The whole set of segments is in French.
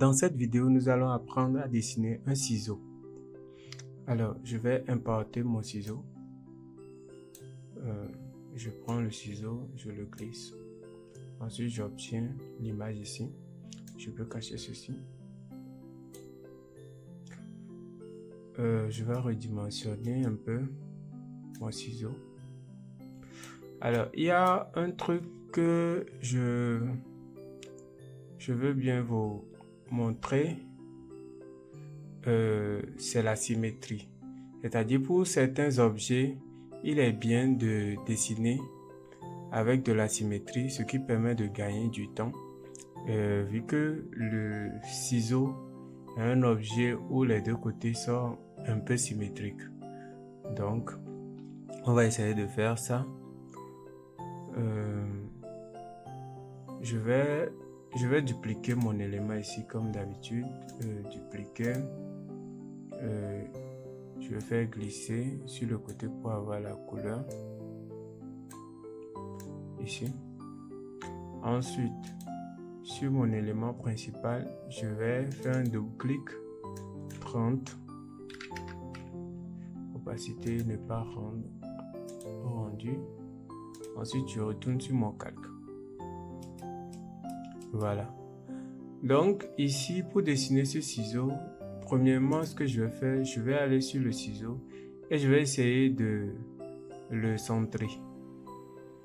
Dans cette vidéo, nous allons apprendre à dessiner un ciseau. Alors, je vais importer mon ciseau. Je prends le ciseau, je le glisse. Ensuite, j'obtiens l'image ici. Je peux cacher ceci. Je vais redimensionner un peu mon ciseau. Alors, il y a un truc que je veux bien vous montrer. C'est la symétrie. C'est-à-dire, pour certains objets, il est bien de dessiner avec de la symétrie, ce qui permet de gagner du temps. Vu que le ciseau est un objet où les deux côtés sont un peu symétriques. Donc, on va essayer de faire ça. Je vais dupliquer mon élément ici comme d'habitude. Dupliquer. Je vais faire glisser sur le côté pour avoir la couleur. Ici. Ensuite, sur mon élément principal, je vais faire un double-clic. 30. Opacité ne pas rendre rendu. Ensuite, je retourne sur mon calque. Voilà. Donc, ici, pour dessiner ce ciseau, premièrement, ce que je vais faire, je vais aller sur le ciseau et je vais essayer de le centrer.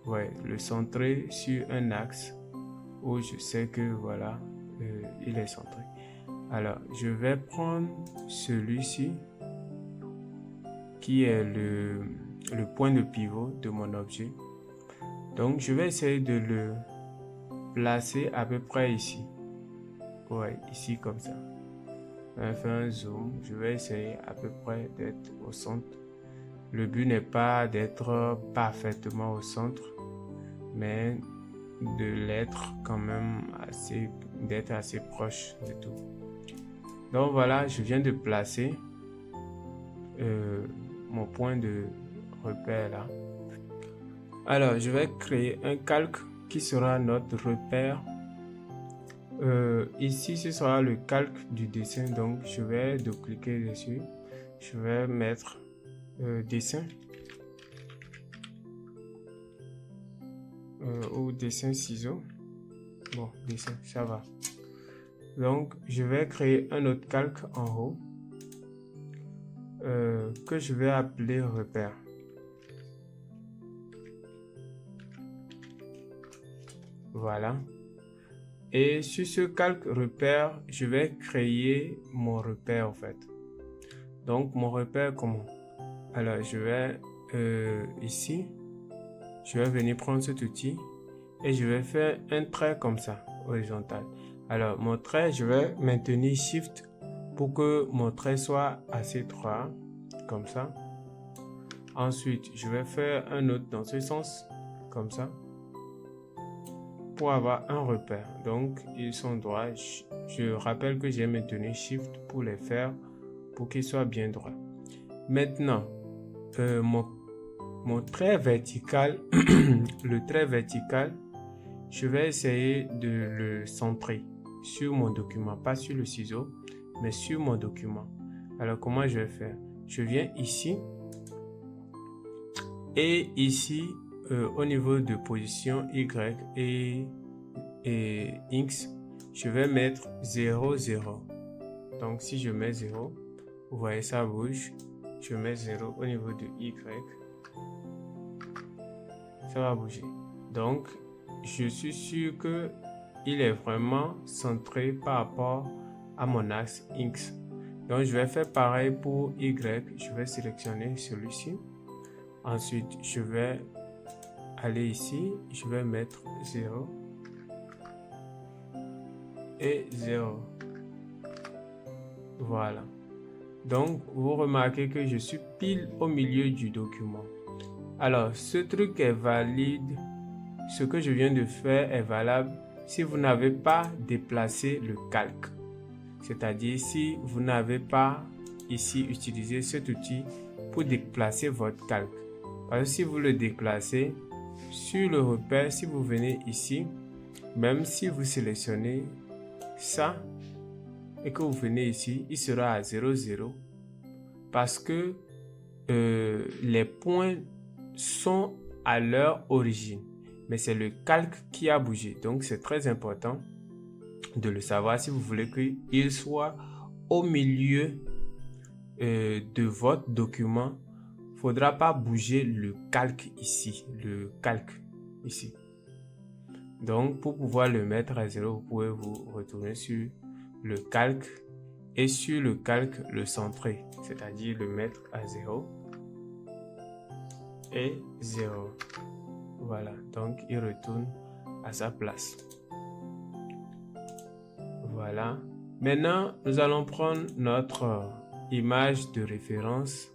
Ouais, le centrer sur un axe où je sais que, voilà, il est centré. Alors, je vais prendre celui-ci qui est le point de pivot de mon objet. Donc, je vais essayer de le placer à peu près ici. Ouais, ici comme ça. Je vais faire un zoom. Je vais essayer à peu près d'être au centre. Le but n'est pas d'être parfaitement au centre, mais de l'être quand même d'être assez proche de tout. Donc voilà, je viens de placer mon point de repère là. Alors, je vais créer un calque qui sera notre repère. Ici, ce sera le calque du dessin. Donc, je vais cliquer dessus. Je vais mettre dessin. Ou dessin ciseau. Bon, dessin, ça va. Donc, je vais créer un autre calque en haut. Que je vais appeler repère. Voilà. Et sur ce calque repère, je vais créer mon repère en fait. Donc mon repère comment? Alors je vais ici, je vais venir prendre cet outil et je vais faire un trait comme ça, horizontal. Alors mon trait, je vais maintenir Shift pour que mon trait soit assez droit, comme ça. Ensuite, je vais faire un autre dans ce sens, comme ça. Pour avoir un repère. Donc, ils sont droits. Je rappelle que j'ai maintenu Shift pour les faire, pour qu'ils soient bien droits. Maintenant, mon trait vertical, le trait vertical, je vais essayer de le centrer sur mon document, pas sur le ciseau, mais sur mon document. Alors, comment je vais faire? Je viens ici et ici, au niveau de position Y et X, je vais mettre 0, 0. Donc, si je mets 0, vous voyez, ça bouge. Je mets 0 au niveau de Y. Ça va bouger. Donc, je suis sûr que il est vraiment centré par rapport à mon axe X. Donc, je vais faire pareil pour Y. Je vais sélectionner celui-ci. Ensuite, je vais aller ici. Je vais mettre 0. Et 0. Voilà. Donc, vous remarquez que je suis pile au milieu du document. Alors, ce truc est valide. Ce que je viens de faire est valable si vous n'avez pas déplacé le calque. C'est-à-dire si vous n'avez pas ici utilisé cet outil pour déplacer votre calque. Parce que si vous le déplacez, sur le repère, si vous venez ici, même si vous sélectionnez ça, et que vous venez ici, il sera à 0, 0 parce que les points sont à leur origine, mais c'est le calque qui a bougé. Donc, c'est très important de le savoir si vous voulez qu'il soit au milieu de votre document. Il ne faudra pas bouger le calque ici, Donc, pour pouvoir le mettre à 0, vous pouvez vous retourner sur le calque et sur le calque le centrer, c'est-à-dire le mettre à 0 et 0. Voilà, donc il retourne à sa place. Voilà. Maintenant, nous allons prendre notre image de référence.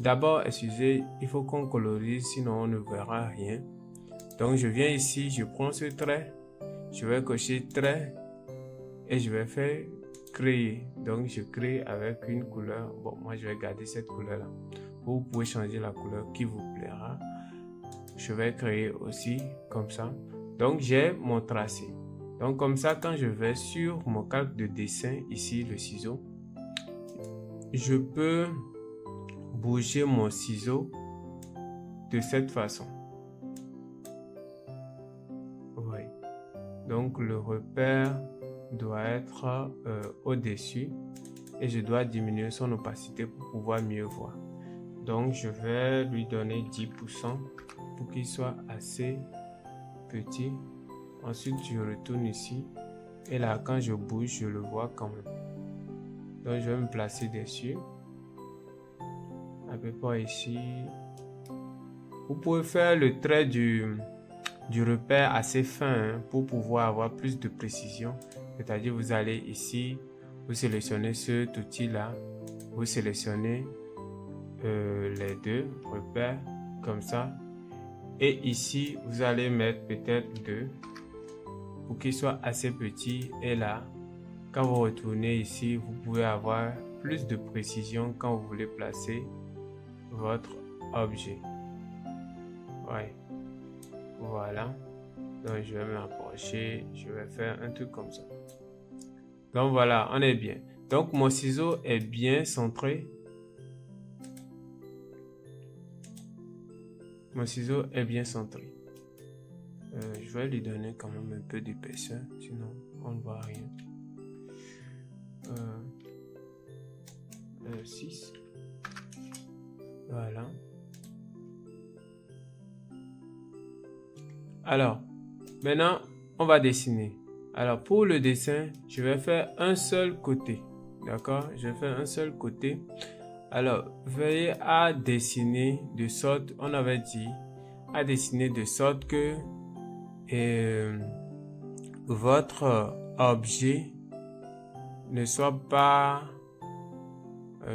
D'abord, excusez, il faut qu'on colorise, sinon on ne verra rien. Donc, je viens ici, je prends ce trait, je vais cocher trait et je vais faire créer. Donc, je crée avec une couleur. Bon, moi, je vais garder cette couleur-là. Vous pouvez changer la couleur qui vous plaira. Je vais créer aussi comme ça. Donc, j'ai mon tracé. Donc, comme ça, quand je vais sur mon calque de dessin, ici, le ciseau, je peux bouger mon ciseau de cette façon. Oui. Donc, le repère doit être au-dessus et je dois diminuer son opacité pour pouvoir mieux voir. Donc, je vais lui donner 10% pour qu'il soit assez petit. Ensuite, je retourne ici et là, quand je bouge, je le vois quand même. Donc, je vais me placer dessus. À peu près ici. Vous pouvez faire le trait du repère assez fin pour pouvoir avoir plus de précision. C'est-à-dire, vous allez ici, vous sélectionnez cet outil-là, vous sélectionnez les deux repères comme ça. Et ici, vous allez mettre peut-être 2 pour qu'il soit assez petit. Et là, quand vous retournez ici, vous pouvez avoir plus de précision quand vous voulez placer votre objet. Ouais. Voilà. Donc, je vais m'approcher. Je vais faire un truc comme ça. Donc, voilà, on est bien. Donc, mon ciseau est bien centré. Mon ciseau est bien centré. Je vais lui donner quand même un peu d'épaisseur, sinon on ne voit rien. 6. Voilà. Alors, maintenant, on va dessiner. Alors, pour le dessin, je vais faire un seul côté. D'accord? Je vais faire un seul côté. Alors, veuillez à dessiner de sorte, on avait dit, à dessiner de sorte que votre objet ne soit pas,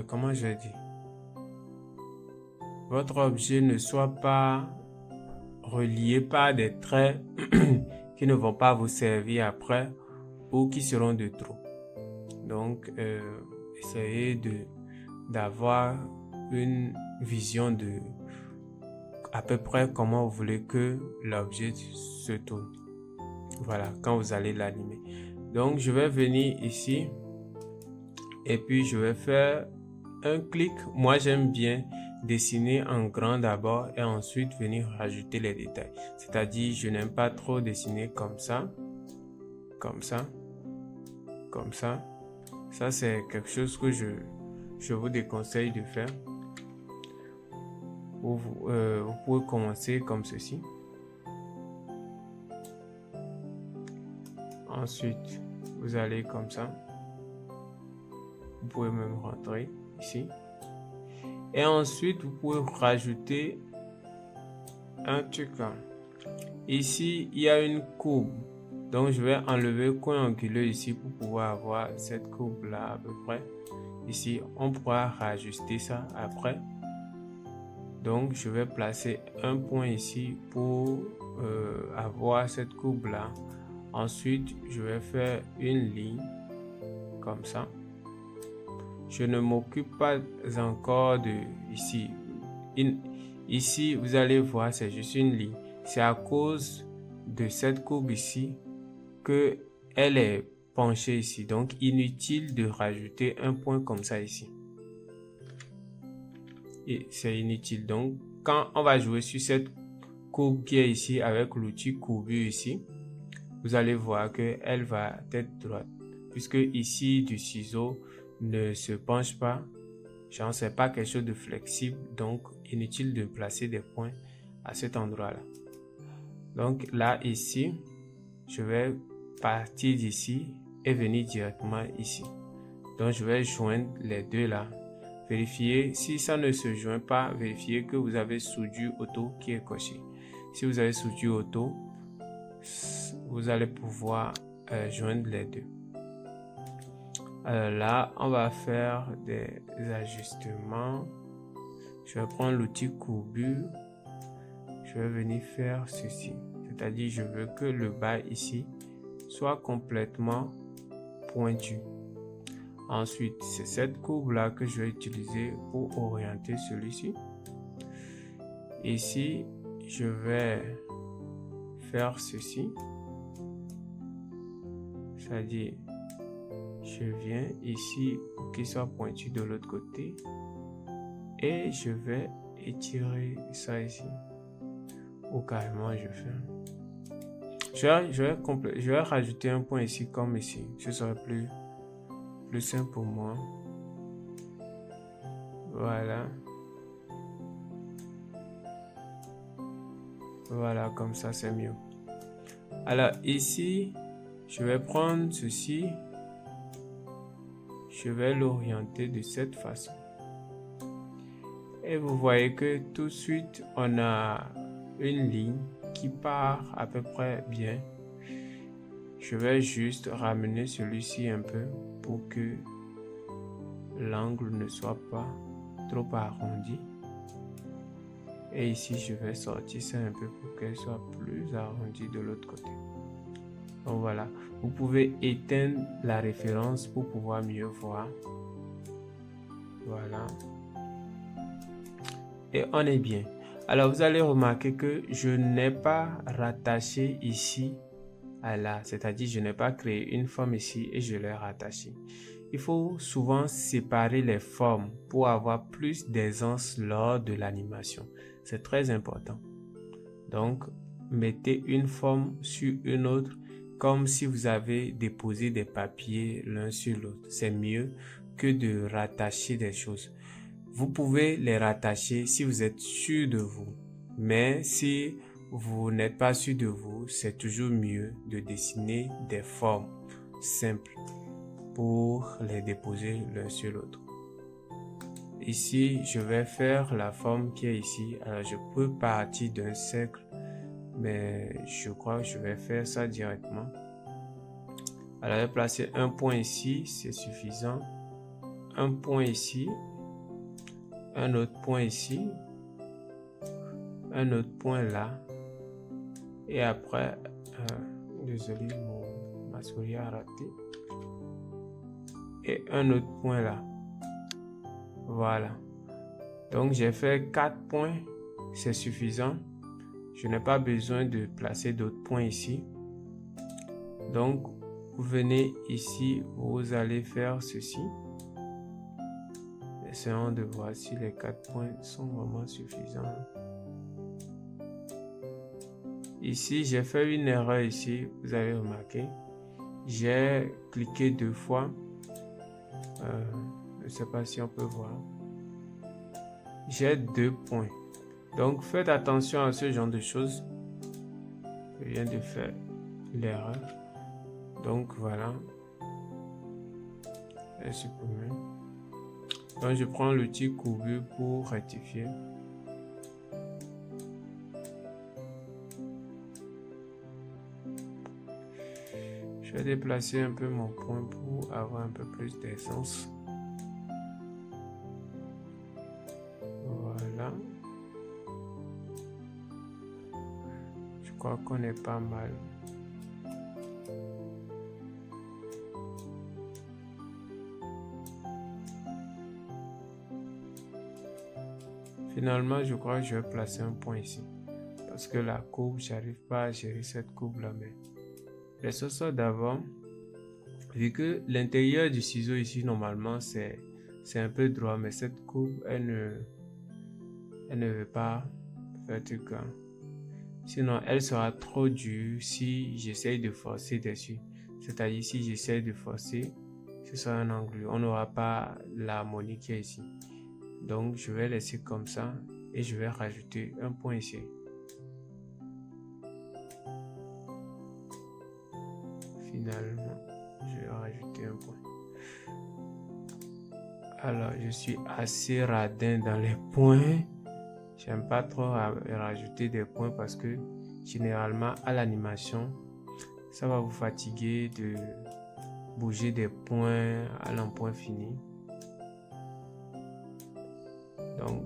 comment je dis, votre objet ne soit pas relié par des traits qui ne vont pas vous servir après ou qui seront de trop. Donc, essayez d'avoir une vision de à peu près comment vous voulez que l'objet se tourne. Voilà, quand vous allez l'animer. Donc, je vais venir ici et puis je vais faire un clic. Moi, j'aime bien dessiner en grand d'abord et ensuite venir rajouter les détails. C'est-à-dire, je n'aime pas trop dessiner comme ça, comme ça, comme ça. Ça, c'est quelque chose que je vous déconseille de faire. Vous pouvez commencer comme ceci. Ensuite, vous allez comme ça. Vous pouvez même rentrer ici. Et ensuite, vous pouvez rajouter un truc. Ici, il y a une courbe. Donc, je vais enlever le coin anguleux ici pour pouvoir avoir cette courbe-là à peu près. Ici, on pourra rajuster ça après. Donc, je vais placer un point ici pour avoir cette courbe-là. Ensuite, je vais faire une ligne comme ça. Je ne m'occupe pas encore de ici. Ici, vous allez voir, c'est juste une ligne. C'est à cause de cette courbe ici que elle est pencher ici. Donc, inutile de rajouter un point comme ça ici. Et c'est inutile. Donc, quand on va jouer sur cette courbe qui est ici avec l'outil courbure ici, vous allez voir qu'elle va être droite. Puisque ici, du ciseau ne se penche pas. Genre, c'est pas quelque chose de flexible. Donc, inutile de placer des points à cet endroit-là. Donc, là, ici, je vais partir d'ici et venir directement ici. Donc, je vais joindre les deux là. Vérifiez, si ça ne se joint pas, vérifiez que vous avez soudure auto qui est coché. Si vous avez soudure auto, vous allez pouvoir joindre les deux. Alors là, on va faire des ajustements. Je vais prendre l'outil courbure. Je vais venir faire ceci. C'est-à-dire, je veux que le bas ici soit complètement pointu. Ensuite, c'est cette courbe-là que je vais utiliser pour orienter celui-ci. Ici, je vais faire ceci. C'est-à-dire, je viens ici pour qu'il soit pointu de l'autre côté. Et je vais étirer ça ici. Ou carrément, je fais. Je vais rajouter un point ici comme ici. Ce serait plus simple pour moi. Voilà. Voilà, comme ça, c'est mieux. Alors, ici, je vais prendre ceci. Je vais l'orienter de cette façon. Et vous voyez que tout de suite, on a une ligne qui part à peu près bien. Je vais juste ramener celui-ci un peu pour que l'angle ne soit pas trop arrondi. Et ici, je vais sortir ça un peu pour qu'elle soit plus arrondie de l'autre côté. Donc voilà, vous pouvez éteindre la référence pour pouvoir mieux voir. Voilà. Et on est bien. Alors, vous allez remarquer que je n'ai pas rattaché ici à là. C'est-à-dire, je n'ai pas créé une forme ici et je l'ai rattachée. Il faut souvent séparer les formes pour avoir plus d'aisance lors de l'animation. C'est très important. Donc, mettez une forme sur une autre comme si vous avez déposé des papiers l'un sur l'autre. C'est mieux que de rattacher des choses. Vous pouvez les rattacher si vous êtes sûr de vous. Mais si vous n'êtes pas sûr de vous, c'est toujours mieux de dessiner des formes simples pour les déposer l'un sur l'autre. Ici, je vais faire la forme qui est ici. Alors, je peux partir d'un cercle, mais je crois que je vais faire ça directement. Alors, je vais placer un point ici, c'est suffisant. Un point ici. Un autre point ici. Un autre point là. Et après, désolé, ma souris a raté. Et un autre point là. Voilà. Donc, j'ai fait 4 points. C'est suffisant. Je n'ai pas besoin de placer d'autres points ici. Donc, vous venez ici, vous allez faire ceci. Essayons de voir si les 4 points sont vraiment suffisants. Ici, j'ai fait une erreur ici. Vous avez remarqué. J'ai cliqué 2 fois. Je ne sais pas si on peut voir. J'ai 2 points. Donc, faites attention à ce genre de choses. Je viens de faire l'erreur. Donc, voilà. Et supprimer. Donc, je prends l'outil courbure pour rectifier. Je vais déplacer un peu mon point pour avoir un peu plus d'aisance. Voilà. Je crois qu'on est pas mal. Finalement, je crois que je vais placer un point ici. Parce que la courbe, j'arrive pas à gérer cette courbe là. Mais laissons ça d'avant. Vu que l'intérieur du ciseau ici, normalement, c'est un peu droit, mais cette courbe, elle ne veut pas faire tout cas. Sinon, elle sera trop dure si j'essaye de forcer dessus. C'est-à-dire, si j'essaye de forcer, ce sera un angle. On n'aura pas l'harmonie qui est ici. Donc, je vais laisser comme ça et je vais rajouter un point ici. Finalement, je vais rajouter un point. Alors, je suis assez radin dans les points. J'aime pas trop rajouter des points parce que généralement à l'animation, ça va vous fatiguer de bouger des points à un point fini. Donc,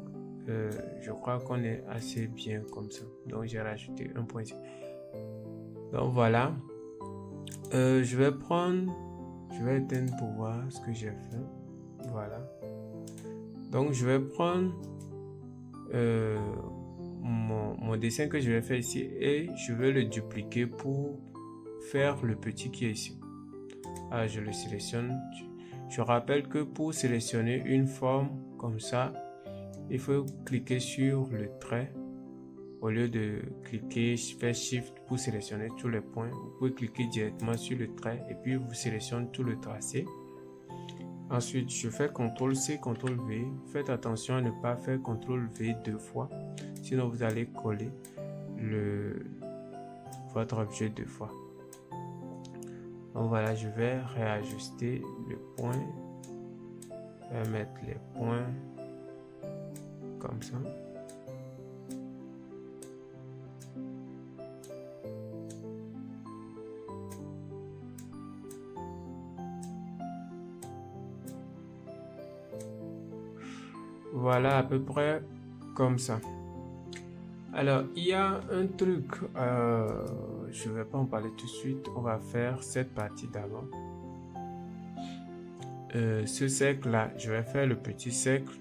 je crois qu'on est assez bien comme ça. Donc, j'ai rajouté un point ici. Donc, voilà. Je vais éteindre pour voir ce que j'ai fait. Voilà. Donc, je vais prendre mon dessin que je vais faire ici et je vais le dupliquer pour faire le petit qui est ici. Alors, je le sélectionne. Je rappelle que pour sélectionner une forme comme ça, il faut cliquer sur le trait. Au lieu de cliquer, faire Shift pour sélectionner tous les points, vous pouvez cliquer directement sur le trait et puis vous sélectionnez tout le tracé. Ensuite, je fais CTRL-C, CTRL-V. Faites attention à ne pas faire CTRL-V deux fois, sinon vous allez coller votre objet deux fois. Donc voilà, je vais réajuster le point. Je vais mettre les points comme ça. Voilà, à peu près comme ça. Alors, il y a un truc, je ne vais pas en parler tout de suite, on va faire cette partie d'abord. Ce cercle-là, je vais faire le petit cercle.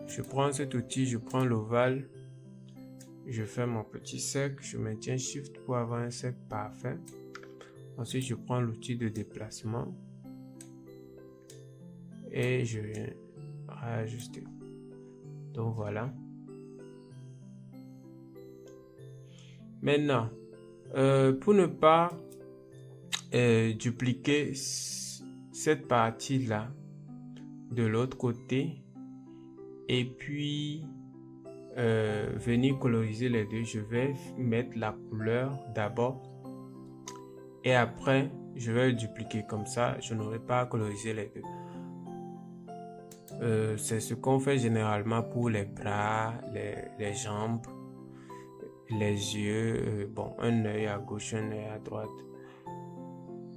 Je prends cet outil, je prends l'ovale, je fais mon petit cercle, je maintiens Shift pour avoir un cercle parfait. Ensuite, je prends l'outil de déplacement et je viens réajuster. Donc voilà. Maintenant, pour ne pas dupliquer cette partie-là de l'autre côté et puis venir coloriser les deux, je vais mettre la couleur d'abord et après je vais le dupliquer. Comme ça, je n'aurai pas à coloriser les deux. C'est ce qu'on fait généralement pour les bras, les jambes, les yeux, bon, un œil à gauche, un œil à droite.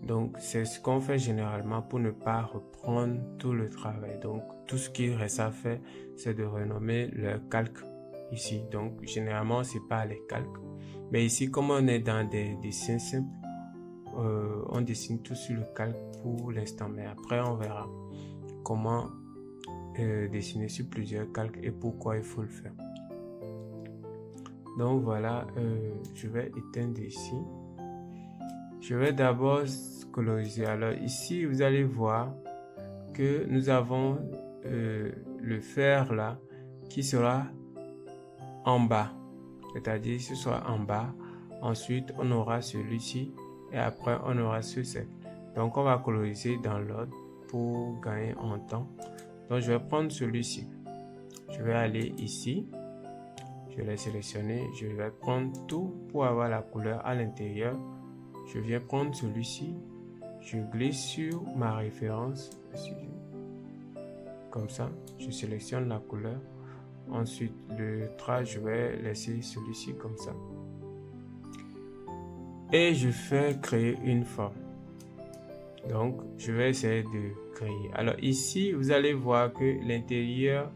Donc, c'est ce qu'on fait généralement pour ne pas reprendre tout le travail. Donc, tout ce qu'il reste à faire, c'est de renommer le calque ici. Donc, généralement, c'est pas les calques. Mais ici, comme on est dans des dessins simples, on dessine tout sur le calque pour l'instant. Mais après, on verra comment dessiner sur plusieurs calques et pourquoi il faut le faire. Donc voilà, je vais éteindre ici. Je vais d'abord coloriser. Alors ici, vous allez voir que nous avons le fer là qui sera en bas. C'est-à-dire ce sera en bas. Ensuite, on aura celui-ci et après, on aura ceci. Donc, on va coloriser dans l'ordre pour gagner en temps. Donc, je vais prendre celui-ci. Je vais aller ici. Je vais sélectionner. Je vais prendre tout pour avoir la couleur à l'intérieur. Je viens prendre celui-ci. Je glisse sur ma référence. Comme ça. Je sélectionne la couleur. Ensuite, le trait, je vais laisser celui-ci comme ça. Et je fais créer une forme. Donc, je vais essayer de créer. Alors ici, vous allez voir que l'intérieur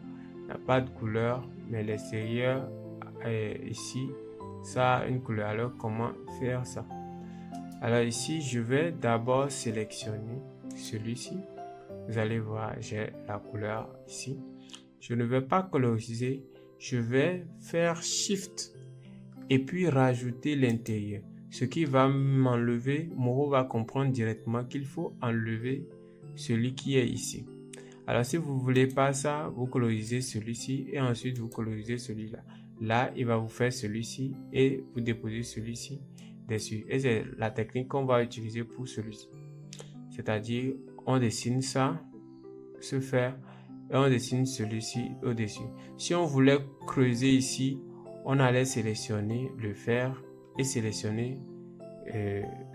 n'a pas de couleur, mais l'extérieur ici, ça a une couleur. Alors, comment faire ça? Alors ici, je vais d'abord sélectionner celui-ci. Vous allez voir, j'ai la couleur ici. Je ne vais pas coloriser, je vais faire Shift et puis rajouter l'intérieur. ce qui va m'enlever, Moreau va comprendre directement qu'il faut enlever celui qui est ici. Alors, si vous ne voulez pas ça, vous colorisez celui-ci et ensuite vous colorisez celui-là. Là, il va vous faire celui-ci et vous déposez celui-ci dessus. Et c'est la technique qu'on va utiliser pour celui-ci. C'est-à-dire, on dessine ça, ce fer, et on dessine celui-ci au-dessus. Si on voulait creuser ici, on allait sélectionner le fer et sélectionner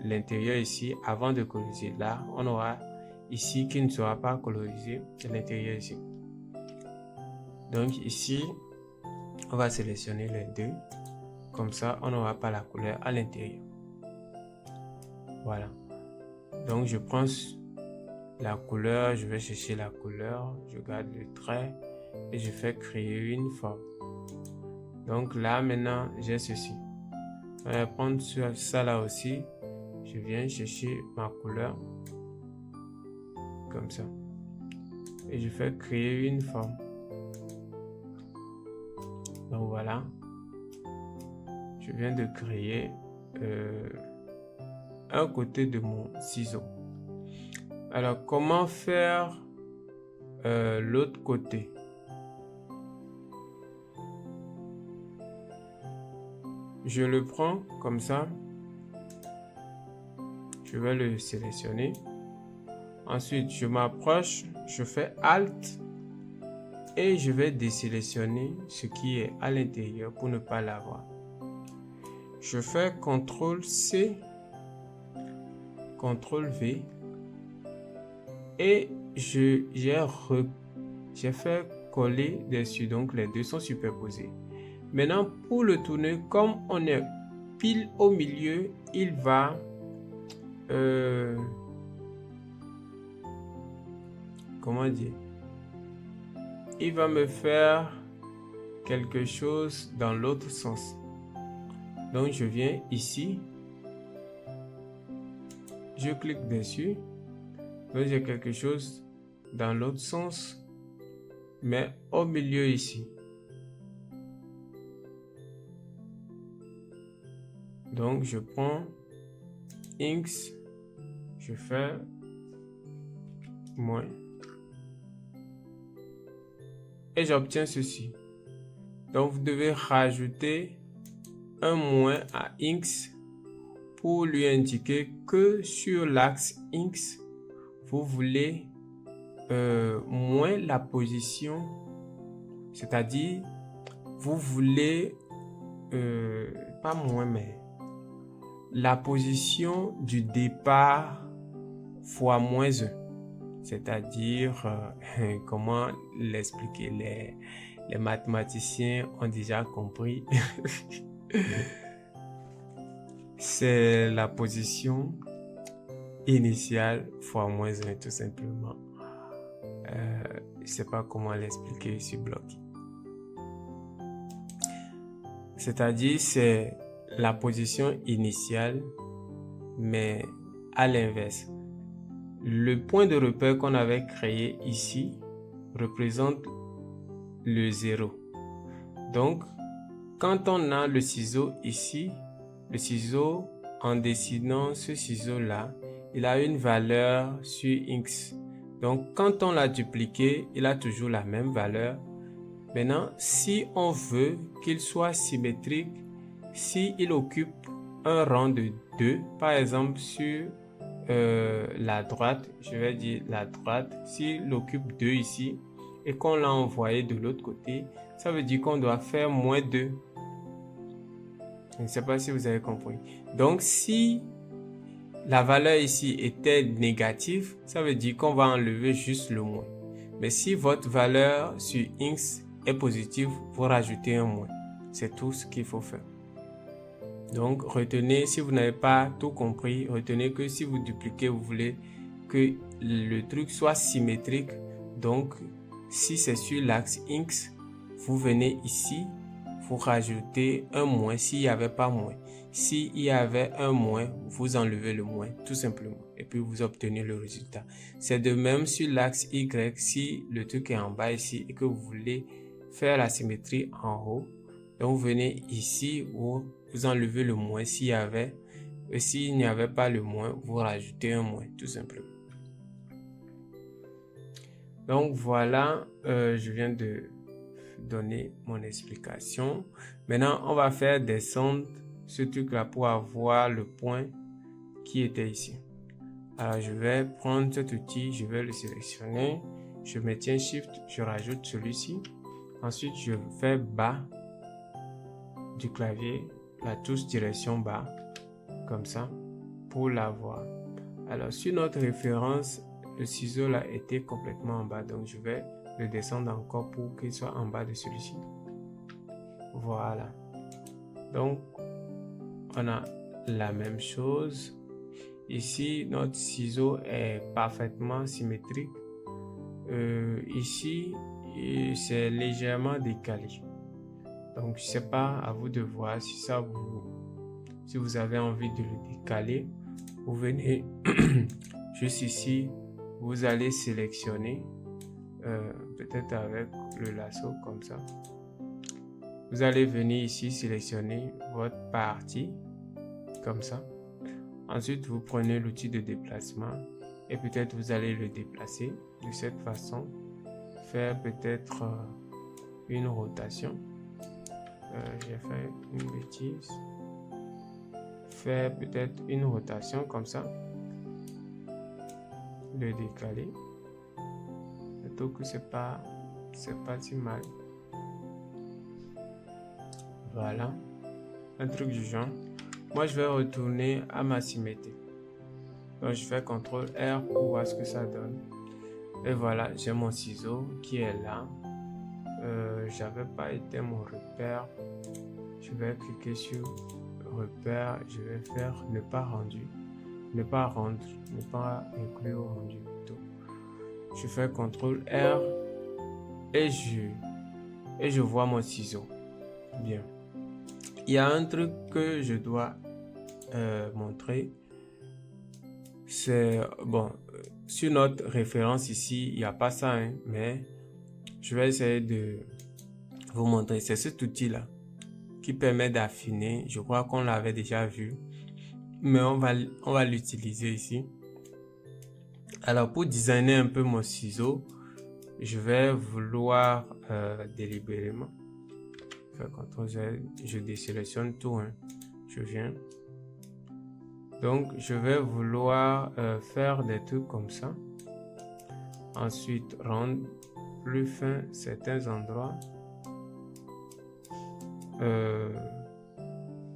l'intérieur ici avant de coloriser. Là, on aura ici qui ne sera pas colorisé l'intérieur ici. Donc ici, on va sélectionner les deux. Comme ça, on n'aura pas la couleur à l'intérieur. Voilà. Donc je prends la couleur, je vais chercher la couleur, je garde le trait et je fais créer une forme. Donc là maintenant, j'ai ceci. On va prendre ça là aussi. Je viens chercher ma couleur. Comme ça. Et je fais créer une forme. Donc voilà. Je viens de créer un côté de mon ciseau. Alors comment faire l'autre côté? Je le prends comme ça. Je vais le sélectionner. Ensuite, je m'approche, je fais Alt et je vais désélectionner ce qui est à l'intérieur pour ne pas l'avoir. Je fais CTRL C, CTRL V et j'ai fait coller dessus, donc les deux sont superposés. Maintenant, pour le tourner, comme on est pile au milieu, il va comment dire, il va me faire quelque chose dans l'autre sens. Donc je viens ici, je clique dessus, donc j'ai quelque chose dans l'autre sens, mais au milieu ici. Donc je prends X, je fais moins. Et j'obtiens ceci. Donc vous devez rajouter un moins à X pour lui indiquer que sur l'axe X, vous voulez moins la position, c'est-à-dire vous voulez pas moins mais la position du départ fois moins 1. C'est-à-dire, comment l'expliquer, les mathématiciens ont déjà compris. C'est la position initiale fois moins 1, tout simplement. Je ne sais pas comment l'expliquer sur bloc. C'est-à-dire, c'est la position initiale, mais à l'inverse. Le point de repère qu'on avait créé ici représente le 0. Donc, quand on a le ciseau ici, le ciseau, en dessinant ce ciseau-là, il a une valeur sur X. Donc, quand on l'a dupliqué, il a toujours la même valeur. Maintenant, si on veut qu'il soit symétrique, s'il occupe un rang de 2, par exemple sur la droite, je vais dire la droite, s'il occupe 2 ici et qu'on l'a envoyé de l'autre côté, ça veut dire qu'on doit faire moins 2. Je ne sais pas si vous avez compris. Donc si la valeur ici était négative, ça veut dire qu'on va enlever juste le moins. Mais si votre valeur sur X est positive, vous rajoutez un moins. C'est tout ce qu'il faut faire. Donc, retenez, si vous n'avez pas tout compris, retenez que si vous dupliquez, vous voulez que le truc soit symétrique. Donc, si c'est sur l'axe X, vous venez ici, vous rajoutez un moins s'il n'y avait pas moins. S'il y avait un moins, vous enlevez le moins, tout simplement. Et puis, vous obtenez le résultat. C'est de même sur l'axe Y, si le truc est en bas ici et que vous voulez faire la symétrie en haut. Donc, vous venez ici où vous enlevez le moins s'il y avait Et s'il n'y avait pas le moins, vous rajoutez un moins, tout simplement. Donc voilà, je viens de donner mon explication. Maintenant, on va faire descendre ce truc-là pour avoir le point qui était ici. Alors, je vais prendre cet outil, je vais le sélectionner. Je maintiens Shift, je rajoute celui-ci. Ensuite, je fais bas du clavier, la touche direction bas, comme ça, pour l'avoir. Alors, sur notre référence, le ciseau là était complètement en bas, donc je vais le descendre encore pour qu'il soit en bas de celui-ci. Voilà. Donc, on a la même chose. Ici, notre ciseau est parfaitement symétrique. Ici, c'est légèrement décalé. Donc, je sais pas, à vous de voir si vous avez envie de le décaler. Vous venez juste ici, vous allez sélectionner, peut-être avec le lasso comme ça. Vous allez venir ici sélectionner votre partie comme ça. Ensuite, vous prenez l'outil de déplacement et peut-être vous allez le déplacer de cette façon. Faire peut-être une rotation. J'ai fait une bêtise. Faire peut-être une rotation comme ça. Le décaler. Plutôt que c'est pas si mal. Voilà. Un truc du genre. Moi, je vais retourner à ma symétrie. Donc, je fais CTRL R pour voir ce que ça donne. Et voilà, j'ai mon ciseau qui est là. J'avais pas été mon repère. Je vais cliquer sur repère. Je vais faire ne pas rendu. Ne pas rendre. Ne pas inclure rendu plutôt. Je fais CTRL R et je vois mon ciseau. Bien. Il y a un truc que je dois montrer. C'est bon, sur notre référence ici, il n'y a pas ça, hein, mais je vais essayer de vous montrer. C'est cet outil-là qui permet d'affiner. Je crois qu'on l'avait déjà vu, mais on va l'utiliser ici. Alors, pour designer un peu mon ciseau, je vais vouloir délibérément faire CTRL-Z, je désélectionne tout, hein. Je viens. Donc, je vais vouloir faire des trucs comme ça. Ensuite, rendre plus fin certains endroits.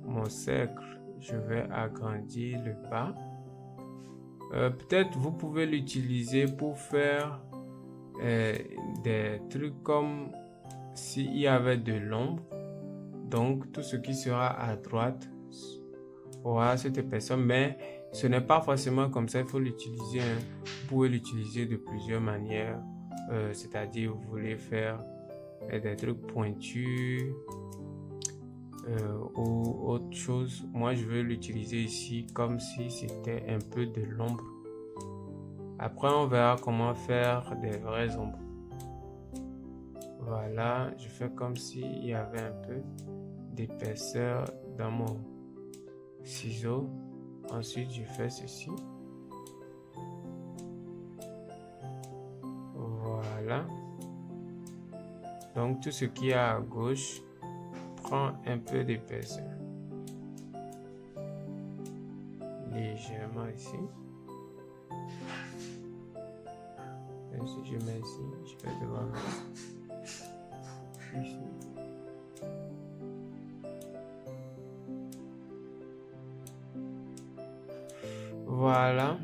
Mon cercle, je vais agrandir le bas. Peut-être vous pouvez l'utiliser pour faire des trucs comme s'il y avait de l'ombre. Donc, tout ce qui sera à droite aura cette épaisseur, mais ce n'est pas forcément comme ça. Il faut l'utiliser, hein. Vous pouvez l'utiliser de plusieurs manières. C'est-à-dire, vous voulez faire des trucs pointus ou autre chose. Moi, je veux l'utiliser ici comme si c'était un peu de l'ombre. Après, on verra comment faire des vraies ombres. Voilà, je fais comme s'il y avait un peu d'épaisseur dans mon ciseau. Ensuite, je fais ceci. Voilà. Donc, tout ce qui est à gauche prend un peu d'épaisseur. Légèrement ici. Et si je mets ici, je vais devoir mettre ici. Voilà.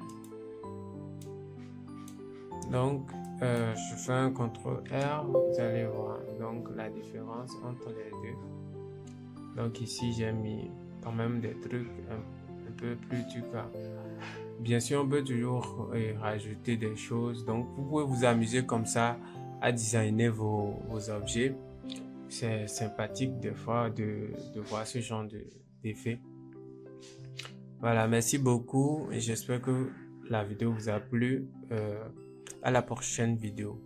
Donc, je fais un CTRL-R, vous allez voir donc la différence entre les deux. Donc ici, j'ai mis quand même des trucs un peu plus tuca. Bien sûr, on peut toujours rajouter des choses. Donc, vous pouvez vous amuser comme ça à designer vos objets. C'est sympathique des fois de voir ce genre d'effet. Voilà, merci beaucoup et j'espère que la vidéo vous a plu. À la prochaine vidéo.